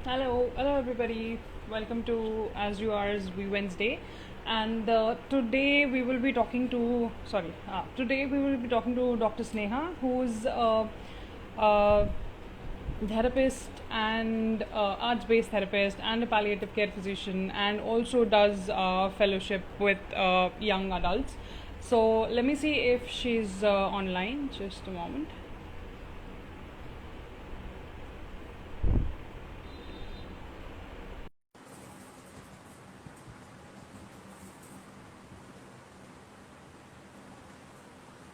Hello everybody. Welcome to As You Are's WeWednesday, and today we will be talking to today we will be talking to Dr. Sneha, who's a therapist and arts-based therapist and a palliative care physician, and also does fellowship with young adults. So let me see if she's online. Just a moment.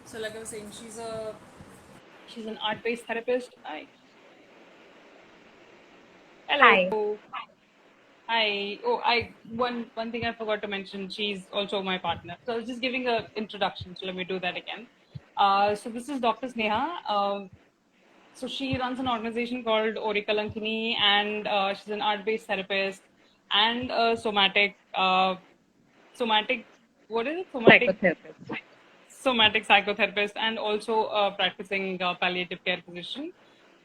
So like I was saying, she's an art-based therapist. Hi. Hi. Hello. Hi. Oh, one thing I forgot to mention. She's also my partner. So I was just giving a introduction. So let me do that again. So this is Dr. Sneha. So she runs an organization called Orikalankini, and she's an art-based therapist and a somatic. What is it? Psychotherapist. Somatic psychotherapist, and also a practicing palliative care physician.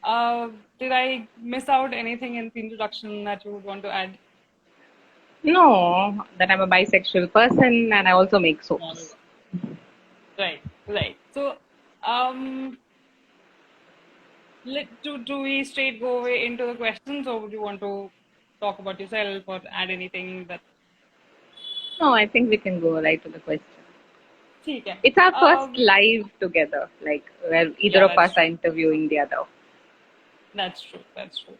Uh, did I miss out anything in the introduction that you would want to add? No, that I'm a bisexual person and I also make All soaps. right, right. So, um, do we straight go away into the questions, or would you want to talk about yourself or add anything that? No, I think we can go right to the question. ठीक है. It's our first live together, like where either Yeah, of that's us are true. interviewing the other. That's true. That's true.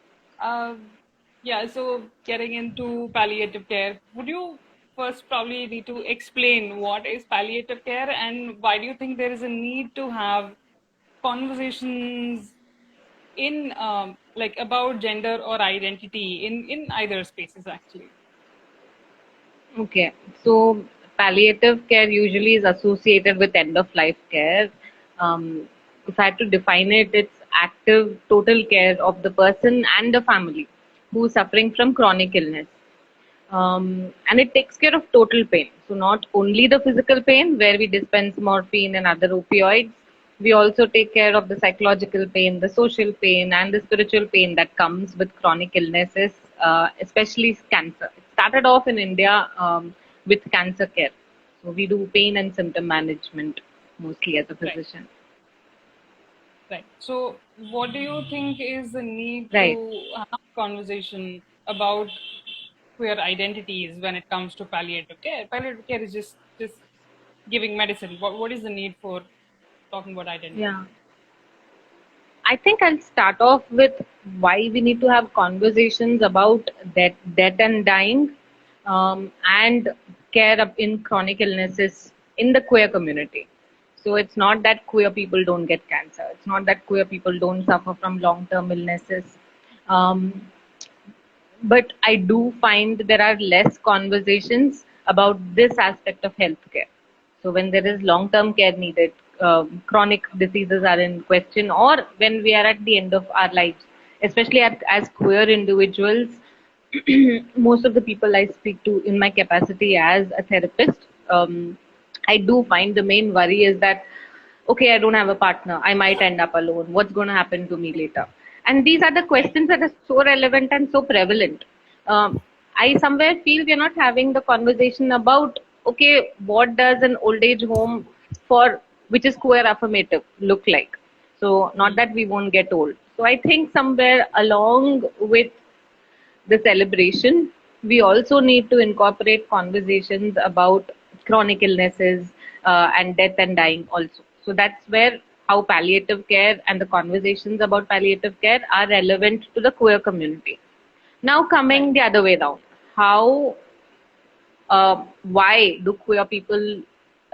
Yeah, so getting into palliative care, would you first probably need to explain what is palliative care and why do you think there is a need to have conversations in like about gender or identity in either spaces actually? Okay, so palliative care usually is associated with end of life care. If I had to define it, it's active total care of the person and the family who is suffering from chronic illness. And it takes care of total pain. So not only the physical pain where we dispense morphine and other opioids, we also take care of the psychological pain, the social pain, and the spiritual pain that comes with chronic illnesses, especially cancer. It started off in India with cancer care. So we do pain and symptom management mostly as a Right, physician. right. So what do you think is the need Right. to have conversation about queer identities when it comes to palliative care? Palliative care is just giving medicine. What is the need for talking about identity? Yeah. I think I'll start off with why we need to have conversations about death and dying, and in chronic illnesses in the queer community. So it's not that queer people don't get cancer. It's not that queer people don't suffer from long-term illnesses. Um, but I do find there are less conversations about this aspect of healthcare. So when there is long-term care needed, chronic diseases are in question, or when we are at the end of our lives, especially as queer individuals, most of the people I speak to in my capacity as a therapist, I do find the main worry is that, okay, I don't have a partner. I might end up alone. What's going to happen to me later? And these are the Right. questions that are so relevant and so prevalent. I somewhere feel we're not having the conversation about, okay, what does an old age home for which is queer affirmative look like? So, not that we won't get old. So, I think somewhere along with the celebration, we also need to incorporate conversations about chronic illnesses and death and dying also. So that's where how palliative care and the conversations about palliative care are relevant to the queer community. Now Right. coming the other way around, how why do queer people,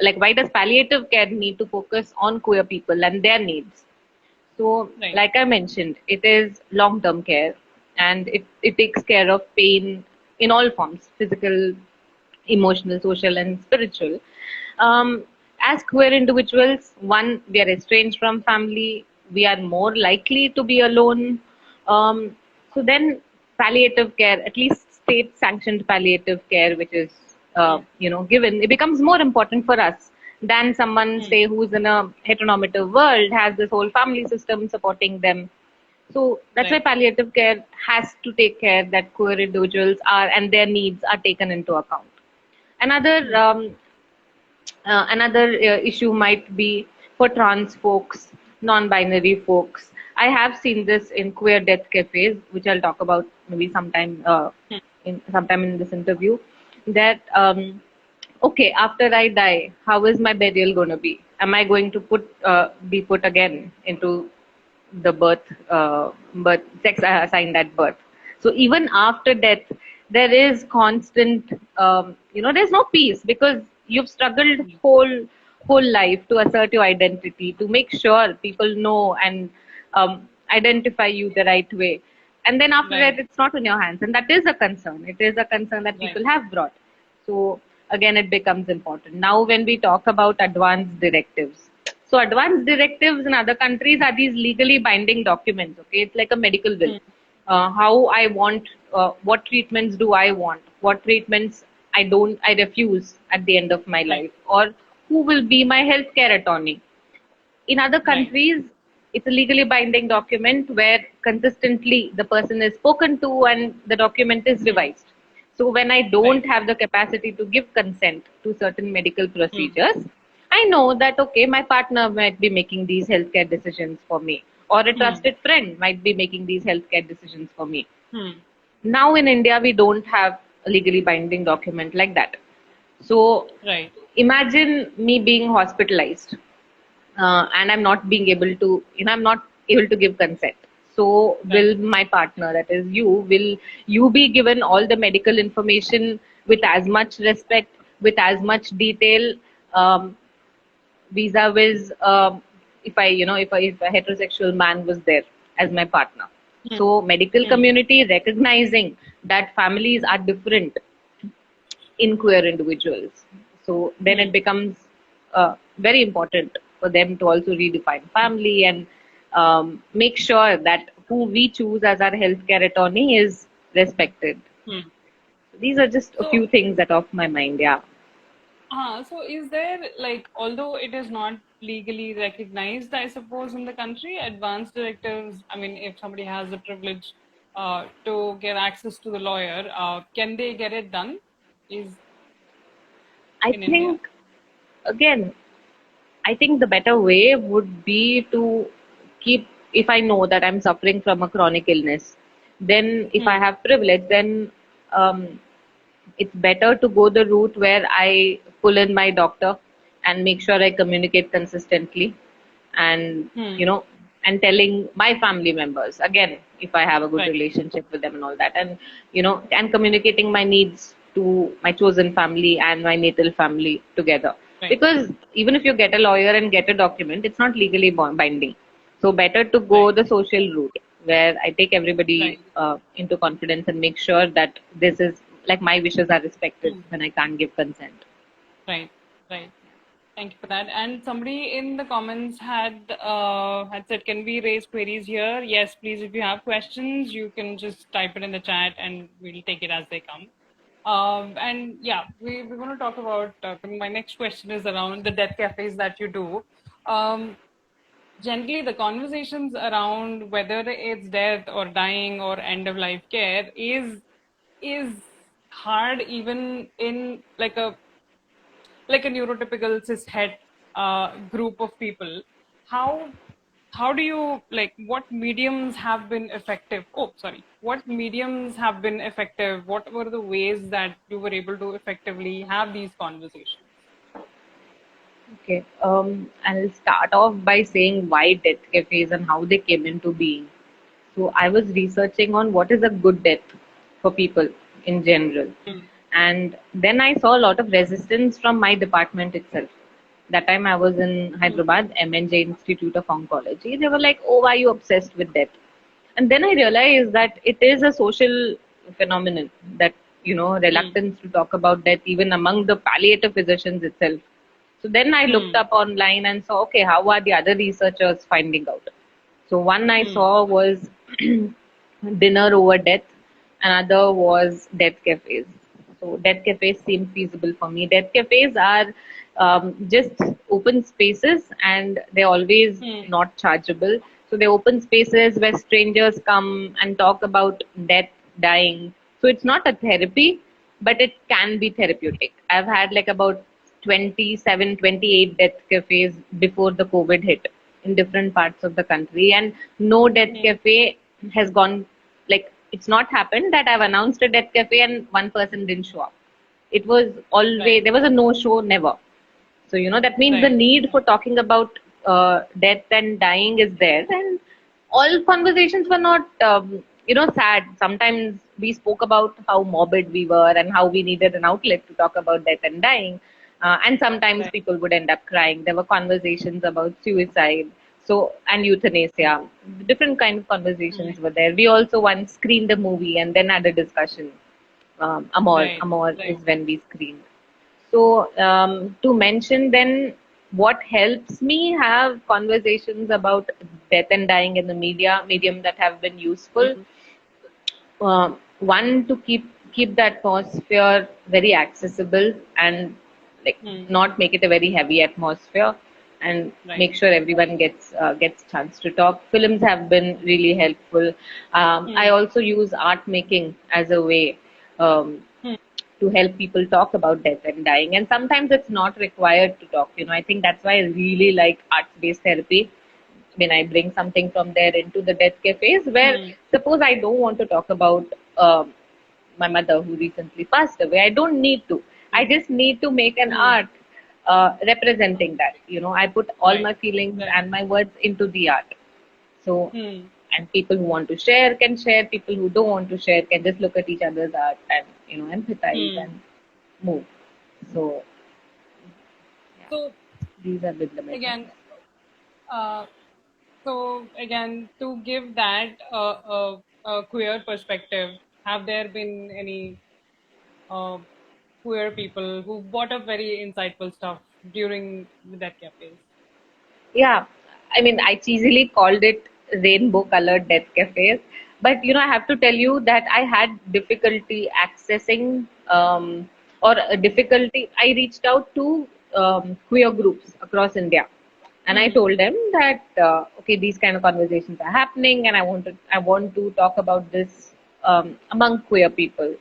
like why does palliative care need to focus on queer people and their needs? So, Right. like I mentioned, it is long term care and it takes care of pain in all forms physical, emotional, social, and spiritual. As queer individuals, one, we are estranged from family, we are more likely to be alone. So, then palliative care, at least state sanctioned palliative care, which is Hmm. given, it becomes more important for us than someone Hmm. say who's in a heteronormative world has this whole family system supporting them. So that's why Right. palliative care has to take care that queer individuals are and their needs are taken into account. Another Hmm. issue might be for trans folks, non-binary folks. I have seen this in queer death cafes, which I'll talk about maybe sometime in this interview. That okay, after I die, how is my burial going to be? Am I going to be put again into the birth sex assigned at birth? So even after death, there is constant, there's no peace because you've struggled whole life to assert your identity, to make sure people know and identify you the right way. And then after that, Right. it's not in your hands, and that is a concern. It is a concern that Right. people have brought. So again, it becomes important. Now, when we talk about advanced directives, so advanced directives in other countries are these legally binding documents. Okay, it's like a medical bill. Hmm. How I want, what treatments do I want, what treatments I refuse at the end of my Right. life, or who will be my healthcare attorney. In other Right. countries, it's a legally binding document where consistently the person is spoken to and the document is Hmm. revised. So when I Right. don't have the capacity to give consent to certain medical Hmm. procedures, I know that okay, my partner might be making these healthcare decisions for me, or a Hmm. trusted friend might be making these healthcare decisions for me. Hmm. Now in India, we don't have a legally binding document like that. So Right. imagine me being hospitalized and I'm not being able to, I'm not able to give consent. So, Right. will my partner, that is you, will you be given all the medical information with as much respect, with as much detail, um, vis-a-vis if a heterosexual man was there as my partner? Hmm. So, medical Hmm. community recognizing that families are different in queer individuals. So then Hmm. it becomes very important for them to also redefine family and make sure that who we choose as our healthcare attorney is respected. Hmm. These are just a So, few things that off my mind. Yeah, so is there, like, although it is not legally recognized, I suppose, in the country, advanced directives, I mean, if somebody has the privilege to get access to the lawyer, can they get it done? Is I in India? think again, I think the better way would be to keep, if I know that I'm suffering from a chronic illness, then if I Hmm. have privilege, then um, it's better to go the route where I pull in my doctor and make sure I communicate consistently and, Hmm. you know, and telling my family members again, if I have a good Right. relationship with them and all that, and, and communicating my needs to my chosen family and my natal family together. Right. Because even if you get a lawyer and get a document, it's not legally binding. So better to go Right. the social route where I take everybody Right. into confidence and make sure that this is like my wishes are respected Hmm. when I can't give consent. Right. Right. Thank you for that. And somebody in the comments had said, "Can we raise queries here?" Yes, please. If you have questions, you can just type it in the chat, and we'll take it as they come. And yeah, we're going to talk about. My next question is around the death cafes that you do. Um, Generally, the conversations around whether it's death or dying or end of life care is hard, even in like a neurotypical cishet group of people. How do you, like, what mediums have been effective? Oh, sorry, what mediums have been effective? What were the ways that you were able to effectively have these conversations? Okay, I'll start off by saying why death cafes and how they came into being. So I was researching on what is a good death for people in general. Hmm. And then I saw a lot of resistance from my department itself. That time I was in Hmm. Hyderabad, MNJ Institute of Oncology. They were like, oh, why are you obsessed with death? And then I realized that it is a social phenomenon that, Hmm. reluctance to talk about death even among the palliative physicians itself. So then I looked Hmm. up online and saw, okay, how are the other researchers finding out? So one I Hmm. saw was dinner over death. Another was death cafes. So death cafes seem feasible for me. Death cafes are just open spaces and they're always Hmm. not chargeable. So they're open spaces where strangers come and talk about death, dying. So it's not a therapy, but it can be therapeutic. I've had like about 27, 28 death cafes before the COVID hit in different parts of the country, and no death Yeah. cafe has gone, like, it's not happened that I've announced a death cafe and one person didn't show up. It was Right. always, there was a no show, never. So, that means the Right. need for talking about death and dying is there. And all conversations were not, sad. Sometimes we spoke about how morbid we were and how we needed an outlet to talk about death and dying. And sometimes Right. people would end up crying. There were conversations about suicide, so, and euthanasia. Different kind of conversations Right. were there. We also once screened a movie and then had a discussion. Right. Amor Right. is when we screened. So, to mention then, what helps me have conversations about death and dying in the medium that have been useful. Mm. One, to keep the atmosphere very accessible and, like, Mm. not make it a very heavy atmosphere, and Right. make sure everyone gets chance to talk. Films have been really helpful. I Mm. also use art making as a way. Um, Mm. to help people talk about death and dying. And sometimes it's not required to talk. I think that's why I really like arts based therapy. When I bring something from there into the death cafes, where Mm. suppose I don't want to talk about my mother who recently passed away, I don't need to. I just need to make an Mm. art representing that. I put all Right. my feelings Right. and my words into the art. So, Mm. and people who want to share can share. People who don't want to share can just look at each other's art and, empathize Mm. and move. So, yeah, So these have been the methods. again, uh, to give that a queer perspective, have there been any uh, queer people who brought up very insightful stuff during the death cafes? Yeah, I mean, I cheesily called it rainbow colored death cafes, but I have to tell you that I had difficulty accessing, or a difficulty. I reached out to queer groups across India, and I Hmm. told them that, okay, these kind of conversations are happening, and I want to talk about this among queer people.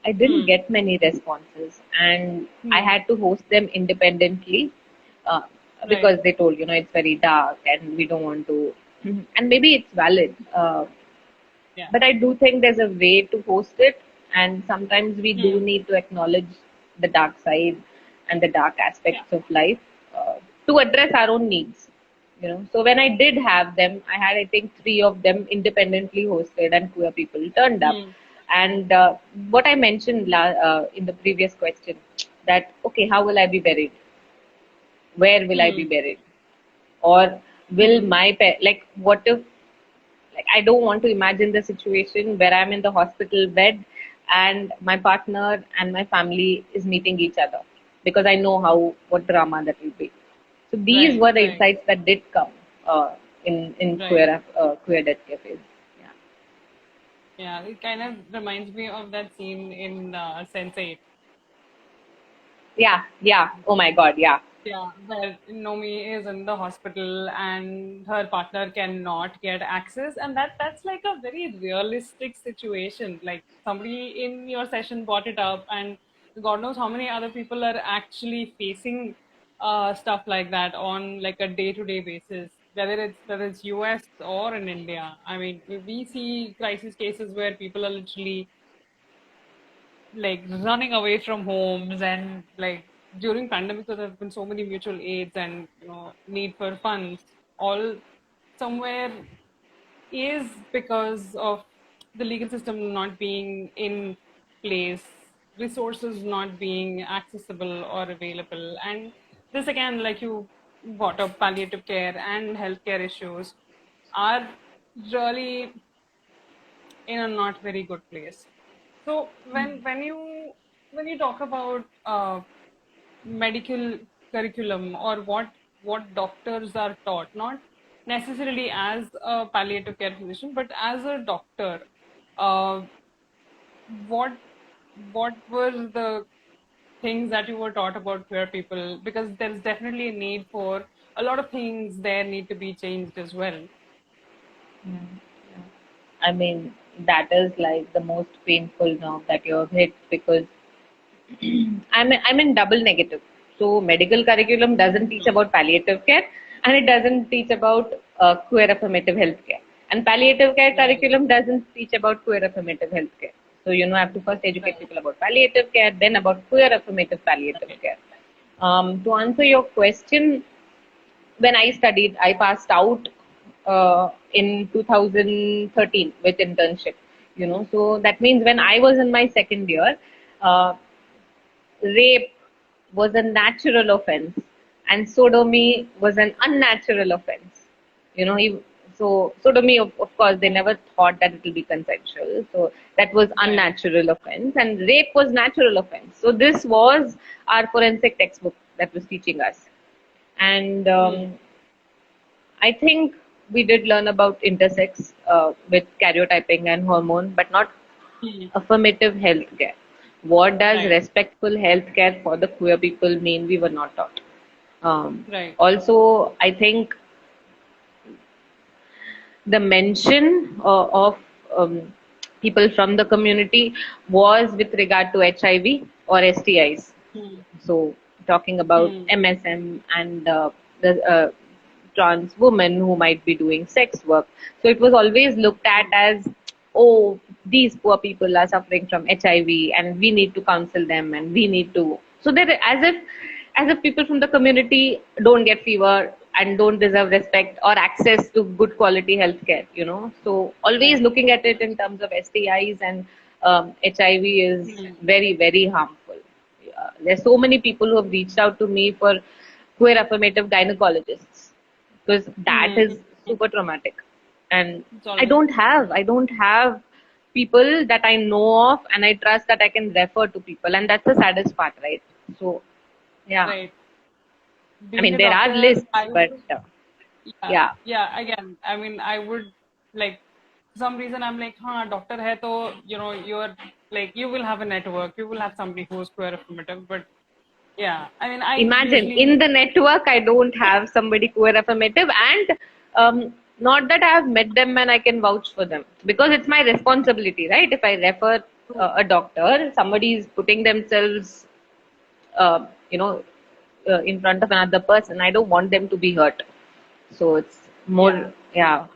I didn't Hmm. get many responses, and I Hmm. had to host them independently, uh, Right. because they told, it's very dark and we don't want to. And maybe it's valid, Yeah. but I do think there's a way to host it, and sometimes we do Hmm. need to acknowledge the dark side and the dark Yeah. aspects of life, to address our own needs. So when I did have them, I had, I think, three of them independently hosted, and queer people turned up. Hmm. And what I mentioned in the previous question, that okay, how will I be buried? Where will I be Hmm. buried? Or will Hmm. my like, what if, like, I don't want to imagine the situation where I'm in the hospital bed and my partner and my family is meeting each other, because I know how, what drama that will be. So these Right. were the Right. insights that did come in Right. queer death cafes. Yeah. Yeah. It kind of reminds me of that scene in Sense8. Yeah, yeah. Oh my God, yeah. Yeah, where Nomi is in the hospital and her partner cannot get access, and that's like a very realistic situation. Like somebody in your session brought it up, and God knows how many other people are actually facing stuff like that on like a day-to-day basis, whether it's US or in India. I mean, we see crisis cases where people are literally like running away from homes, and like during pandemic there have been so many mutual aids and need for funds, all somewhere is because of the legal system not being in place, resources not being accessible or available. And this again, like you brought up, palliative care and healthcare issues are really in a not very good place. So when you talk about medical curriculum, or what doctors are taught, not necessarily as a palliative care physician, but as a doctor, uh, what what were the things that you were taught about queer people? Because there's definitely a need for a lot of things there need to be changed as well. Yeah. Yeah. I mean, that is like the most painful nerve that you have hit because I'm in double negative. So medical curriculum doesn't teach about palliative care, and it doesn't teach about queer affirmative healthcare. And palliative care Right. curriculum doesn't teach about queer affirmative healthcare. So have to first educate Right. people about palliative care, then about queer affirmative palliative Right. care. To answer your question, when I studied, I passed out in 2013 with internship. So that means when I was in my second year, uh, rape was a natural offense and sodomy was an unnatural offense. You know, if, so sodomy, of course, they never thought that it will be consensual. So that was Right. unnatural offense and rape was natural offense. So this was our forensic textbook that was teaching us. And Hmm. I think we did learn about intersex with karyotyping and hormone, but not Hmm. affirmative healthcare. What does Right. respectful healthcare for the queer people mean? We were not taught. Right. Also, I think the mention of people from the community was with regard to HIV or STIs. Hmm. So, talking about Hmm. MSM and the trans women who might be doing sex work. So, it was always looked at Hmm. as, oh, these poor people are suffering from HIV and we need to counsel them and we need to. So, there, as if people from the community don't get fever and don't deserve respect or access to good quality healthcare. So, always Right. looking at it in terms of STIs and HIV is Hmm. very, very harmful. There's so many people who have reached out to me for queer affirmative gynecologists because that Hmm. is super traumatic. And It's I always. don't have I don't have people that I know of and I trust that I can refer to people, and that's the saddest part, right? So yeah, Right. I Being mean a there are doctor, lists, I but would. Yeah. yeah, Yeah. Again, I mean, I would like. For some reason, I'm like, huh, doctor hai to, you're like, you will have a network, you will have somebody who's queer affirmative. But yeah, I mean, I imagine in usually. the network I don't have somebody queer affirmative, and not that I have met them and I can vouch for them because it's my responsibility, right? If I refer a doctor, somebody is putting themselves uh, you know in front of another person. I don't want them to be hurt, so it's Yeah. more, yeah.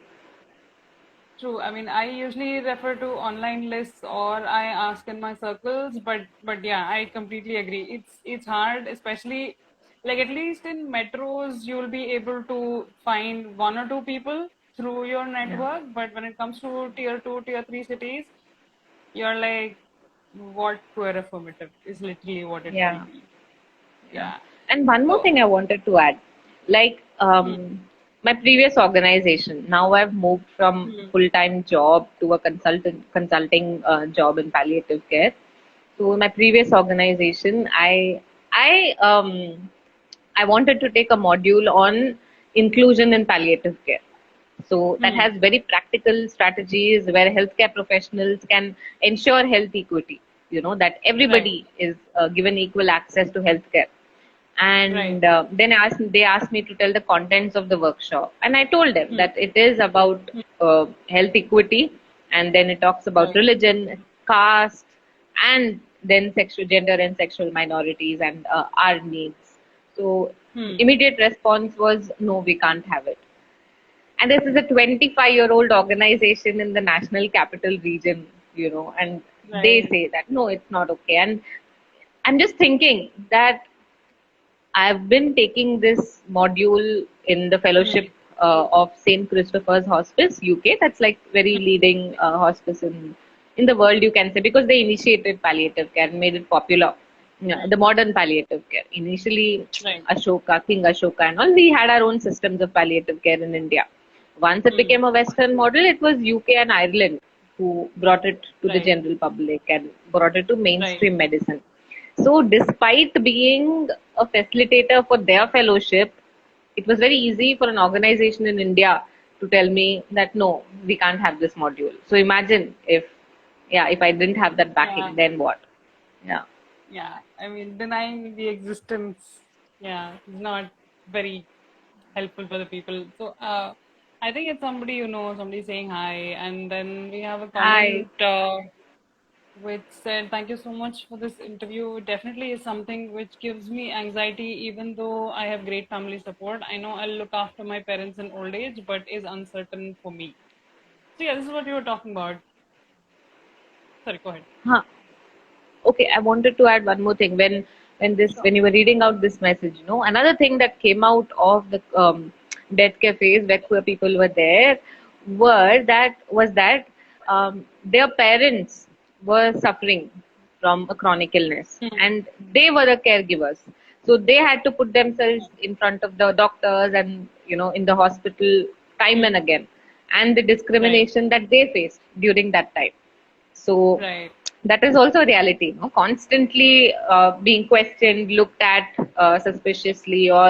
True. I mean, I usually refer to online lists or I ask in my circles, but yeah, I completely agree. It's hard, especially like at least in metros, you'll be able to find one or two people through your Yeah, network. But when it comes to tier two, tier three cities, you're like, what queer affirmative is literally what it will yeah. be. Yeah. Yeah. And one more So, thing I wanted to add, like hmm, my previous organization, now I've moved from hmm, full-time job to a consulting job in palliative care. So my previous organization, I wanted to take a module on inclusion in palliative care. So that hmm, has very practical strategies where healthcare professionals can ensure health equity. That right, everybody is given equal access to healthcare. right, And then they asked me to tell the contents of the workshop, and I told them hmm, that it is about hmm, health equity, and then it talks about right, religion, caste, and then sexual gender and sexual minorities and our needs. So the hmm, immediate response was no, we can't have it. And this is a 25-year-old organization in the national capital region, and they right, say that no, it's not okay. And I'm just thinking that I've been taking this module in the hmm, fellowship of St. Christopher's Hospice, UK. That's like very leading hospice in the world, you can say, because they initiated palliative care and made it popular. Yeah, the modern palliative care. Initially, right, Ashoka, King Ashoka, and all, we had our own systems of palliative care in India. Once it hmm, became a Western model, it was UK and Ireland who brought it to the right. general public and brought it to Right. mainstream medicine. So, despite being a facilitator for their fellowship, it was very easy for an organization in India to tell me that no, we can't have this module. So, imagine if I didn't have that Yeah. backing, then what? Yeah, Yeah. I mean, denying the existence, yeah, is not very helpful for the people. So, I think it's somebody you know, somebody saying hi, and then we have a Hi. comment which said, "Thank you so much for this interview. It definitely is something which gives me anxiety, even though I have great family support. I know I'll look after my parents in old age, but is uncertain for me." So yeah, this is what you were talking about. Sorry, go ahead. Huh. Okay, I wanted to add one more thing. Sure. When you were reading out this message, another thing that came out of the death cafes where queer people were there was that their parents were suffering from a chronic illness, Hmm. and they were the caregivers. So they had to put themselves in front of the doctors and in the hospital time and Hmm. again, and the Right. discrimination that they faced during that time. So Right. that is also a reality, constantly being questioned, looked at suspiciously, or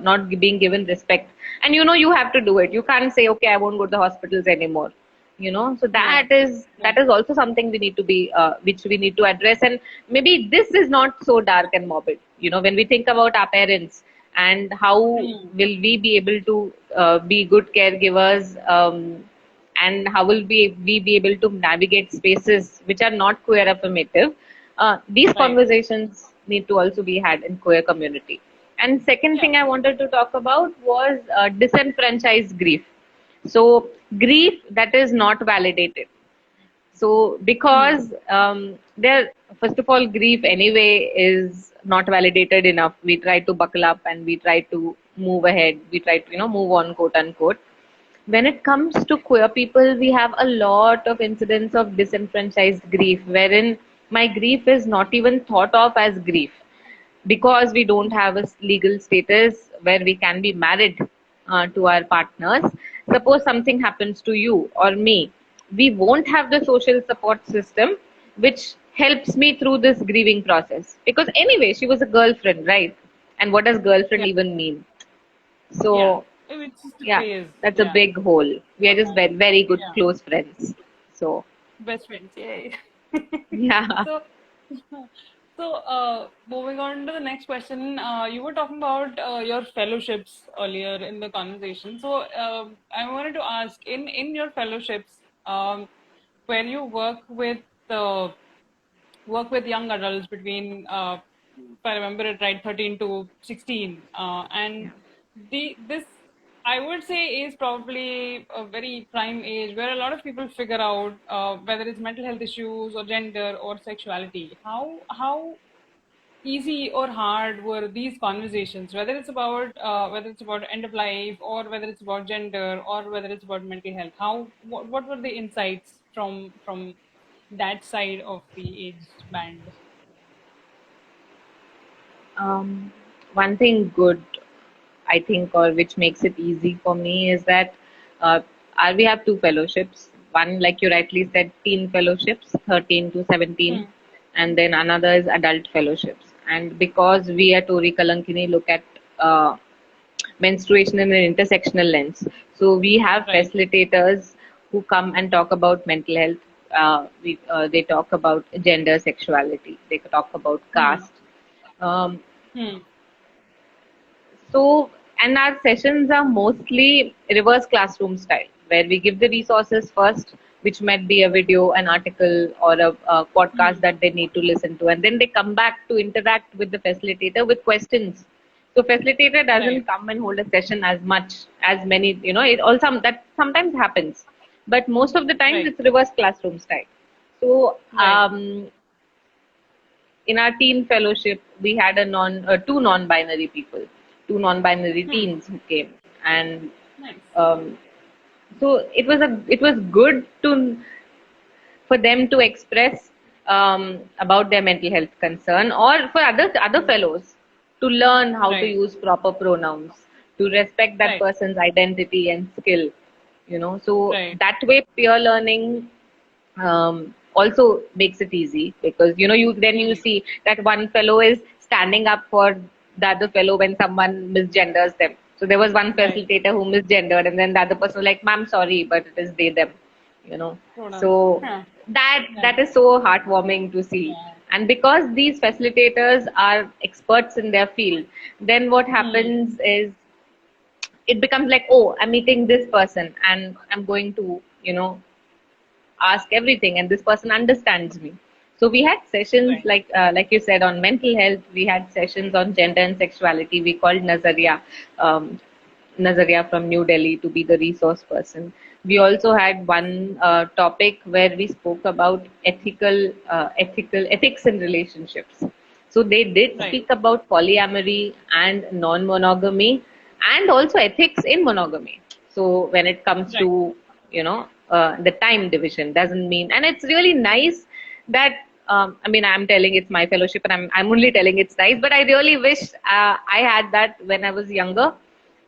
not being given respect. And you have to do it. You can't say, okay, I won't go to the hospitals anymore. So Yeah. that Yeah. is also something we need to be, which we need to address. And maybe this is not so dark and morbid. When we think about our parents and how Hmm. will we be able to be good caregivers. And how will we be able to navigate spaces which are not queer affirmative. These Right. conversations need to also be had in queer community. And second Yeah. thing I wanted to talk about was disenfranchised grief. So grief that is not validated. So Hmm. because there, first of all, grief anyway is not validated enough. We try to buckle up and we try to move ahead. We try to move on, quote unquote. When it comes to queer people, we have a lot of incidents of disenfranchised grief, wherein my grief is not even thought of as grief because we don't have a legal status where we can be married to our partners. Suppose something happens to you or me, we won't have the social support system which helps me through this grieving process. Because anyway, she was a girlfriend, right? And what does girlfriend Yeah. even mean? Yeah. So It's just a yeah, phase. that's a Yeah. big hole. We are just very, very good Yeah. close friends. So Best friends. Yay. yeah, So, moving on to the next question, you were talking about your fellowships earlier in the conversation. So, I wanted to ask, in your fellowships, when you uh, work with young adults between, if I remember it right, 13 to 16, and yeah. this I would say is probably a very prime age where a lot of people figure out whether it's mental health issues or gender or sexuality. How easy or hard were these conversations, whether it's about end of life, or whether it's about gender, or whether it's about mental health? What were the insights from that side of the age band? One thing good, I think, or which makes it easy for me is that uh, we have two fellowships. One, like you rightly said, teen fellowships, 13 to 17, Hmm. and then another is adult fellowships. And because we at Orikalankini look at menstruation in an intersectional lens, so we have Right. facilitators who come and talk about mental health. They talk about gender, sexuality. They talk about Hmm. caste. Um, Hmm. So, and our sessions are mostly reverse classroom style, where we give the resources first, which might be a video, an article, or a podcast Hmm. that they need to listen to, and then they come back to interact with the facilitator with questions. So, facilitator doesn't Right. come and hold a session as much as many, it also that sometimes happens, but most of the times Right. it's reverse classroom style. So, Right. in our teen fellowship, we had two non-binary people, two non-binary Hmm. teens who came, and Nice. um, so it was good to for them to express about their mental health concern, or for other Hmm. fellows to learn how to Right. use proper pronouns, to respect that Right. person's identity and skill. So Right. that way, peer learning also makes it easy, because you Hmm. see that one fellow is standing up for the other fellow when someone misgenders them. So there was one Right. facilitator who misgendered, and then the other person was like, "Ma'am, sorry, but it is they them." Pronouns. So Yeah. that Yeah. is so heartwarming to see. Yeah. And because these facilitators are experts in their field, then what Hmm. happens is it becomes like, oh, I'm meeting this person and I'm going to, ask everything, and this person understands me. So we had sessions Right. like you said, on mental health. We had sessions on gender and sexuality. We called Nazaria from New Delhi to be the resource person. We also had one topic where we spoke about ethics in relationships. So they did Right. speak about polyamory and non-monogamy, and also ethics in monogamy. So when it comes Right. to the time division, doesn't mean, and it's really nice that I mean, I'm telling it's my fellowship, and I'm only telling it's nice, but I really wish I had that when I was younger,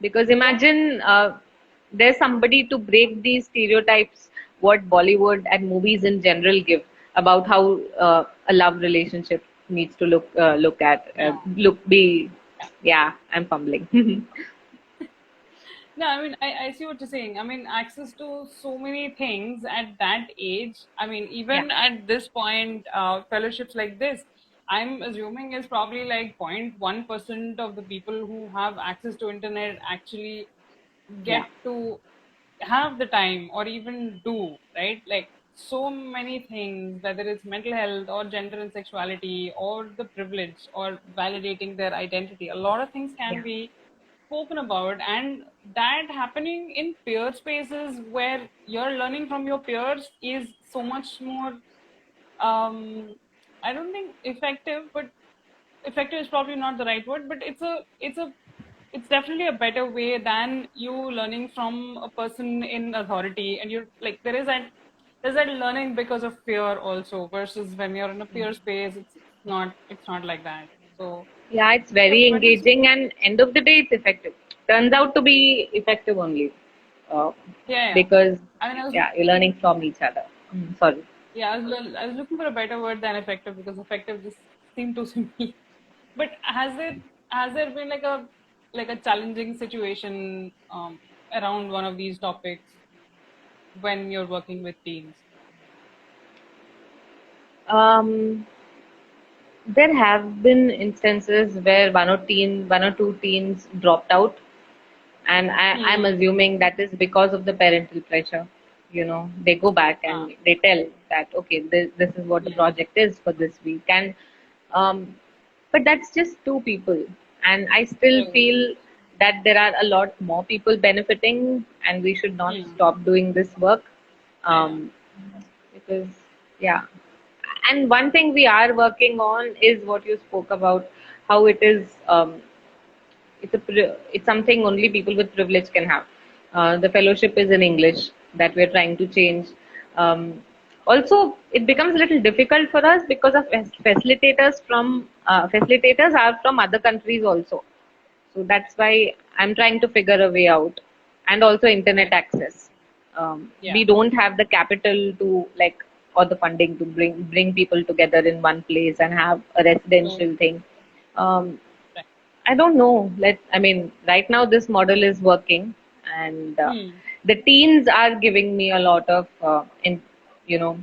because imagine there's somebody to break these stereotypes what Bollywood and movies in general give about how a love relationship needs to look at Yeah. look be. Yeah, I'm fumbling. No, I mean, I see what you're saying. I mean, access to so many things at that age. I mean, Yeah, even at this point, fellowships like this, I'm assuming is probably like 0.1% of the people who have access to internet actually get yeah, to have the time or even do, right? Like so many things, whether it's mental health or gender and sexuality or the privilege or validating their identity, a lot of things can yeah, be spoken about, and that happening in peer spaces where you're learning from your peers is so much more, um I don't think effective, but effective is probably not the right word, but it's definitely a better way than you learning from a person in authority, and you're like there's that learning because of fear also, versus when you're in a peer space, it's not like that. So yeah. It's yep, very but it's engaging, and end of the day, it's effective. Turns out to be effective only, uh, yeah, yeah. because I mean, yeah, you're learning from each other. Sorry. yeah, I was looking for a better word than effective, because effective just seemed too simple. But has there been like a challenging situation around one of these topics when you're working with teens? Um, there have been instances where one or two teens dropped out, and I'm Hmm. assuming that is because of the parental pressure. They go back Ah. and they tell that, okay, this is what the Hmm. project is for this week, and um, but that's just two people, and I still Right. feel that there are a lot more people benefiting, and we should not Hmm. stop doing this work, Yeah. Yeah. um, because yeah. And one thing we are working on is what you spoke about, how it is. It's something only people with privilege can have. The fellowship is in English that we're trying to change. Also, it becomes a little difficult for us because of facilitators are from other countries also. So that's why I'm trying to figure a way out, and also internet Right. access. Yeah. We don't have the capital to like, or the funding to bring people together in one place and have a Right. residential thing. Um, Right. I don't know. I mean, right now this model is working, and Hmm. the teens are giving me a lot of, you know,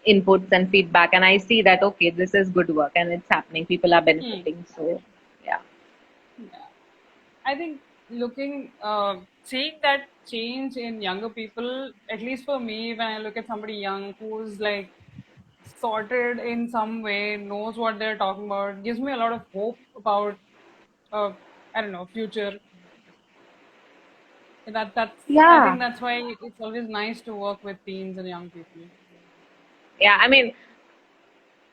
inputs and feedback, and I see that okay, this is good work and it's happening. People are Hmm. benefiting. So, yeah, Yeah. I think seeing that change in younger people, at least for me, when I look at somebody young who's like sorted in some way, knows what they're talking about, gives me a lot of hope about, uh, I don't know, future. I yeah, think that's why it's always nice to work with teens and young people. yeah. I mean,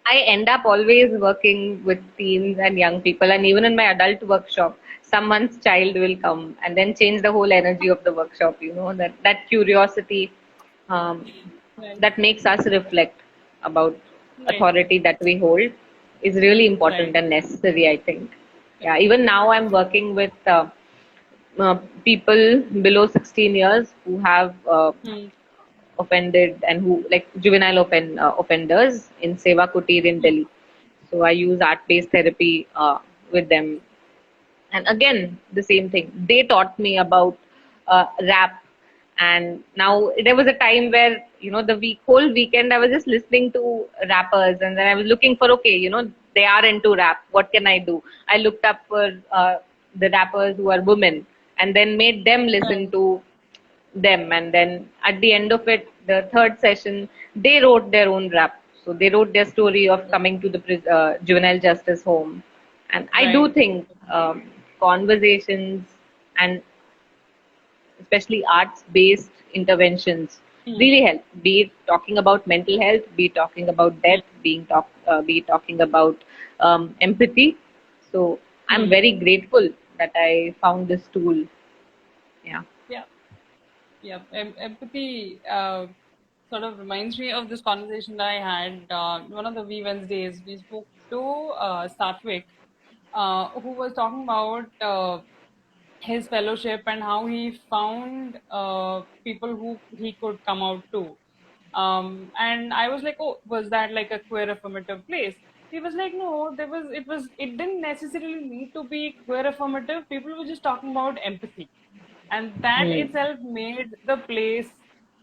I end up always working with teens and young people, and even in my adult workshop, someone's child will come and then change the whole energy of the workshop. That curiosity, um, Right. that makes us reflect about Right. authority that we hold is really important Right. and necessary, I think. Yeah, Correct. even now I'm working with people below 16 years who have Hmm. offended, and who like juvenile offenders in Seva Kutir in Hmm. Delhi. So I use art-based therapy with them, and again the same thing. They taught me about rap, and now there was a time where the whole weekend I was just listening to rappers, and then I was looking for, okay, they are into rap. What can I do? I looked up for the rappers who are women, and then made them listen Right. to them. And then at the end of it, the third session, they wrote their own rap. So they wrote their story of coming to the juvenile justice home. And I do Right. think conversations and especially arts based interventions Hmm. really help, be it talking about mental health, be it talking about death, be it talking about empathy. So I'm Hmm. very grateful that I found this tool. Yeah. Yeah. Yeah. Empathy sort of reminds me of this conversation that I had one of the We Wednesdays. We spoke to Satvik, who was talking about his fellowship and how he found people who he could come out to. And I was like, oh, was that like a queer affirmative place? He was like, no, it didn't necessarily need to be queer affirmative. People were just talking about empathy. And that Hmm. itself made the place,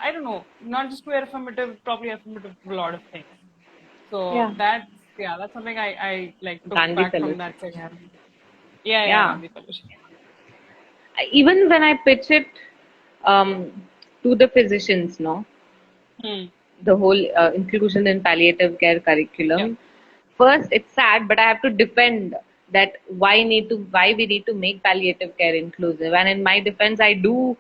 I don't know, not just queer affirmative, probably affirmative to a lot of things. So Yeah. that's something I like took Gandhi back from Fellowship. that Yeah. session. Yeah, Yeah. Gandhi Fellowship. Even when I pitch it to the physicians, no, Hmm. the whole inclusion in palliative care Yep. curriculum. First, it's sad, but I have to defend that why we need to make palliative care inclusive. And in my defense, I do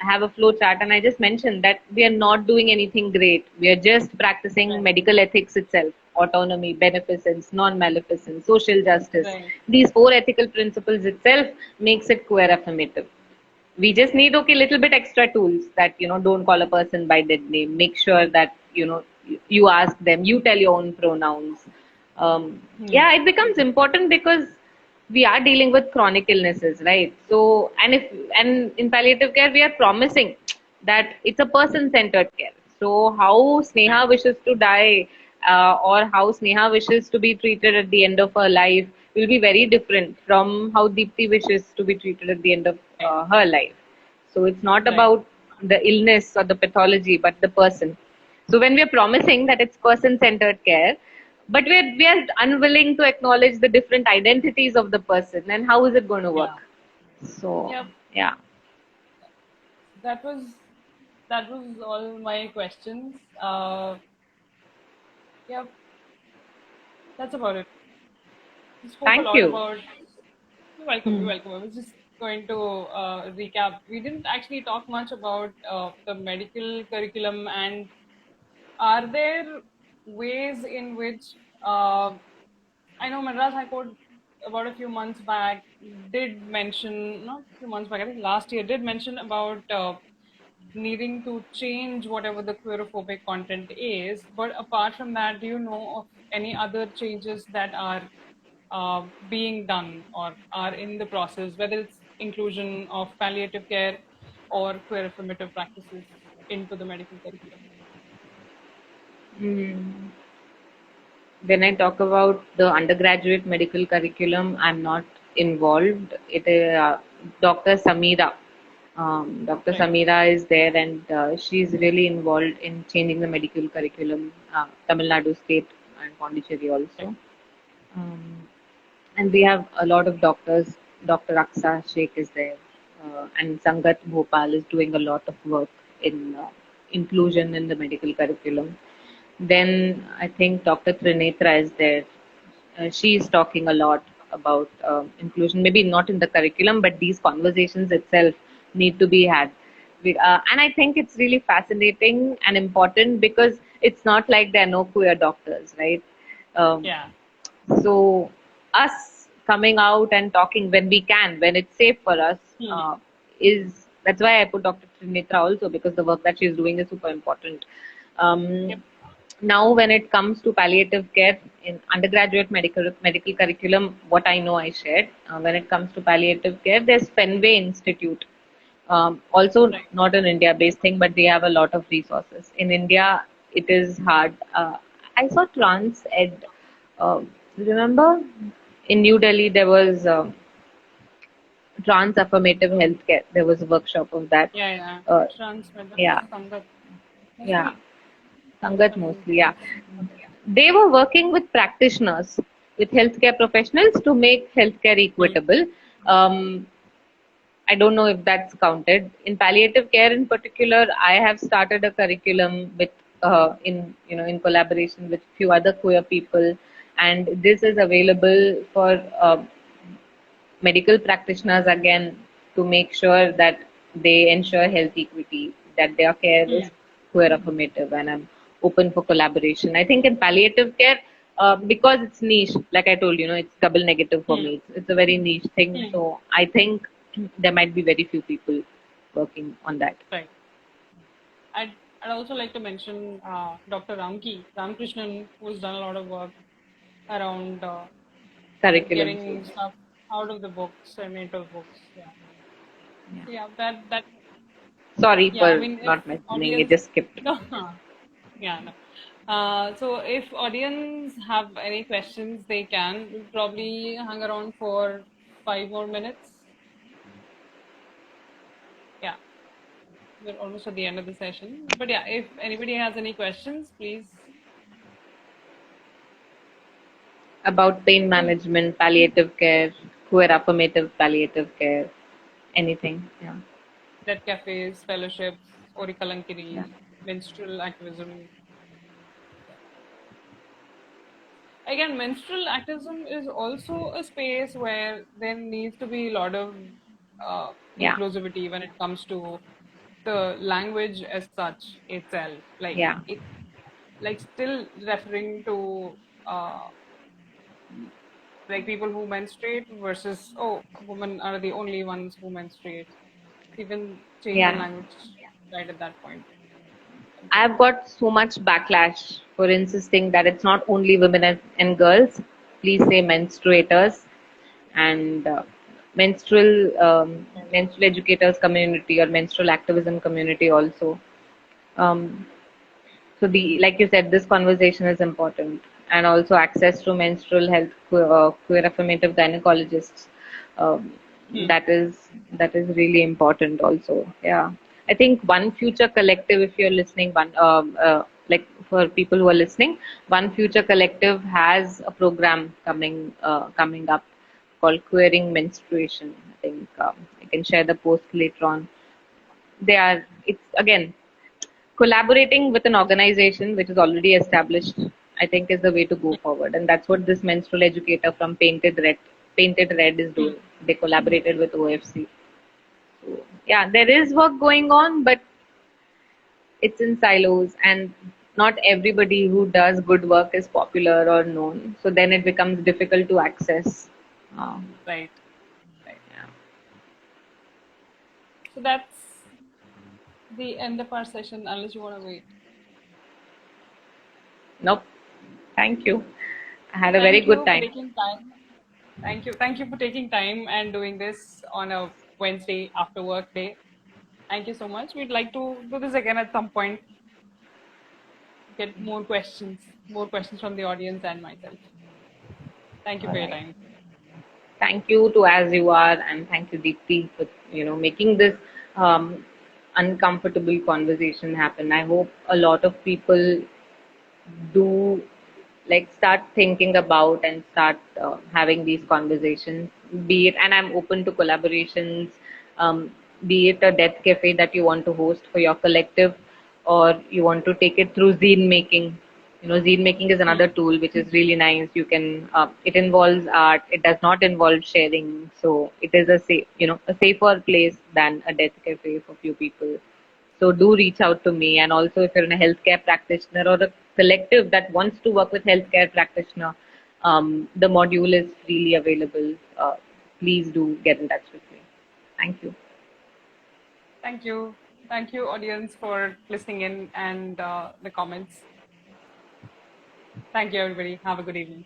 have a flow chart, and I just mentioned that we are not doing anything great. We are just practicing Right. medical ethics itself: autonomy, beneficence, non-maleficence, social justice. Right. These four ethical principles itself makes it queer affirmative. We just need, okay, little bit extra tools, that don't call a person by dead name, make sure that you ask them, you tell your own pronouns. Hmm. Yeah, it becomes important because we are dealing with chronic illnesses, right? So, and in palliative care we are promising that it's a person centered care. So how Sneha Right. wishes to die, or how Sneha wishes to be treated at the end of her life will be very different from how Deepti wishes to be treated at the end of Right. her life. So it's not Right. about the illness or the pathology, but the person. So when we are promising that it's person-centered care, but we are unwilling to acknowledge the different identities of the person, and how is it going to Yeah. work? So Yep. yeah, That was that was all my questions. Yep. That's about it. We spoke a thank lot you. about. You're welcome. You're Hmm. welcome. I was just going to recap. We didn't actually talk much about the medical curriculum, and are there ways in which I know Madras High Court about a few months back did mention, not a few months back, I think last year did mention about needing to change whatever the queerophobic content is. But apart from that, do you know of any other changes that are being done or are in the process, whether it's inclusion of palliative care or queer affirmative practices into the medical curriculum? Hmm. When I talk about the undergraduate medical curriculum, I'm not involved. It Dr. Samira. Dr. Right. Samira is there, and she's really involved in changing the medical curriculum, Tamil Nadu state and Pondicherry Right. also. Um, and we have a lot of doctors. Dr. Aksa Sheikh is there, and Sangat Bhopal is doing a lot of work in inclusion in the medical curriculum. Then I think Dr. Trinetra is there. She is talking a lot about inclusion, maybe not in the curriculum, but these conversations itself need to be had. And I think it's really fascinating and important because it's not like there are no queer doctors, right? Um, Yeah. so, us coming out and talking when we can, when it's safe for us, Hmm. is that's why I put Dr. Trinitra also, because the work that she's doing is super important. Yep. Um, Now, when it comes to palliative care in undergraduate medical curriculum, what I know I shared. When it comes to palliative care, there's Fenway Institute. Also, Right. not an India-based thing, but they have a lot of resources. In India, it is hard. I saw Trans Ed. Remember, in New Delhi, there was trans affirmative healthcare. There was a workshop of that. Yeah, yeah. Uh, Transmit. That was yeah, Sangat. yeah, Mostly Sangat and mostly. Yeah, okay. they were working with practitioners, with healthcare professionals to make healthcare Hmm. equitable. Um, I don't know if that's counted. In palliative care, in particular, I have started a curriculum with in collaboration with few other queer people, and this is available for medical practitioners again to make sure that they ensure health equity, that their care is queer affirmative, and I'm open for collaboration. I think in palliative care, because it's niche, like I told you, it's double negative for me. It's a very niche thing, so I think there might be very few people working on that. Right. I'd also like to mention Dr. Ramkrishnan, who's done a lot of work around Curriculum. So, getting stuff out of the books and into books. Yeah. yeah. So yeah, that Sorry yeah. I for mean, if not mentioning it, audience, just skipped. no, yeah, no. So if audience have any questions, they can. We'll probably hang around for 5 more minutes. Yeah, we're almost at the end of the session. But yeah, if anybody has any questions, please. About pain So management, palliative care, queer affirmative palliative care, anything. Yeah. Dead cafes, fellowships, Yeah. Orikalankini, menstrual activism. Again, menstrual activism is also a space where there needs to be a lot of Yeah. inclusivity when it comes to the language as such itself. Yeah. Like still referring to uh, like people who menstruate versus women are the only ones who menstruate. Even change in Yeah. language right at that point. I've got so much backlash for insisting that it's not only women and girls. Please say menstruators and menstrual educators community or menstrual activism community also. Um, So the like you said, this conversation is important, and also access to menstrual health, queer affirmative gynecologists. Um, Hmm. that is really important. Also, yeah. I think One Future Collective, if you're listening, like for people who are listening, One Future Collective has a program coming up called Queering Menstruation. I think I can share the post later on. It's again collaborating with an organization which is already established, I think, is the way to go forward, and that's what this menstrual educator from Painted Red is doing. They collaborated with OFC. So yeah, there is work going on, but it's in silos, and not everybody who does good work is popular or known, so then it becomes difficult to access. Right. Right. Yeah. So that's the end of our session, unless you want to wait. Nope. Thank you. I had a very Thank good you for time. taking time. Thank you. Thank you for taking time and doing this on a Wednesday after work day. Thank you so much. We'd like to do this again at some point, get more questions from the audience and myself. Thank you All for your right. time. Thank you to As You Are, and thank you, Deepti, for making this um, uncomfortable conversation happen. I hope a lot of people do like start thinking about and start having these conversations. Be it, and I'm open to collaborations. Um, be it a death cafe that you want to host for your collective, or you want to take it through zine making. Zine making is another tool which is really nice. You can. It involves art. It does not involve sharing, so it is a safer place than a death cafe for few people. So do reach out to me. And also, if you're in a healthcare practitioner or a collective that wants to work with healthcare practitioner, the module is freely available. Please do get in touch with me. Thank you. Thank you. Thank you, audience, for listening in and the comments. Thank you, everybody. Have a good evening.